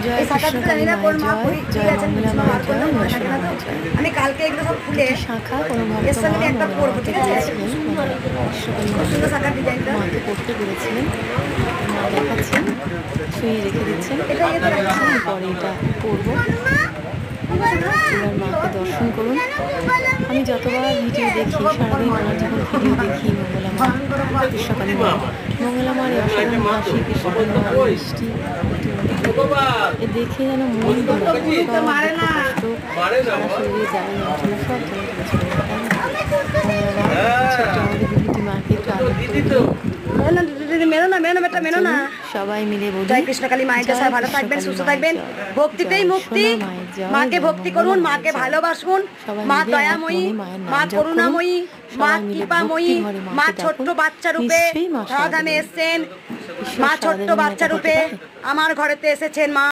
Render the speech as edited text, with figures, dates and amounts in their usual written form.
জয় কৃষ্ণ কালী মায়ের জয়, জয় মঙ্গলা মায়ের জয়, মা সোনা মায়ের জয়। আমি কালকে এগুলো সব খুলে শাখা কোনো ভক্ত মা একটা পরবো, ঠিক আছে? মাকে পড়তে পেরেছিলেন, মা দেখাচ্ছেন, ছুঁয়ে রেখে দিচ্ছেন, পরে এটা পড়বো। এবার মাকে দর্শন করুন। আমি যতবার ভিডিও দেখি, সারাদিন আমার যখন ভিডিও দেখি মঙ্গলা মা, কৃষ্ণকালী মা, মঙ্গলা মার এই অসাধারণ হাসি, কৃষ্ণকালী মার মিষ্টি এ দেখে যেন মন ভরে যায়। সব দুঃখ কষ্ট সারা শরীরে যায়, যন্ত্রণা সব যেন চলে চলে যায়। ছোট্ট আমাদের বিভূতি মাকে একটু আদর করে সবাই মিলে বলি জয় কৃষ্ণকালী মায়ের জয়। সবাই ভালো থাকবেন, সুস্থ থাকবেন। ভক্তিতেই মুক্তি। মাকে ভক্তি করুন, মাকে ভালোবাসুন। মা দয়াময়ী, মা করুণাময়ী, মা কৃপাময়ী, মা ছোট্ট বাচ্চা রূপে রাধামে এসছেন। মা ছোট্ট বাচ্চা রূপে আমার ঘরেতে এসেছেন। মা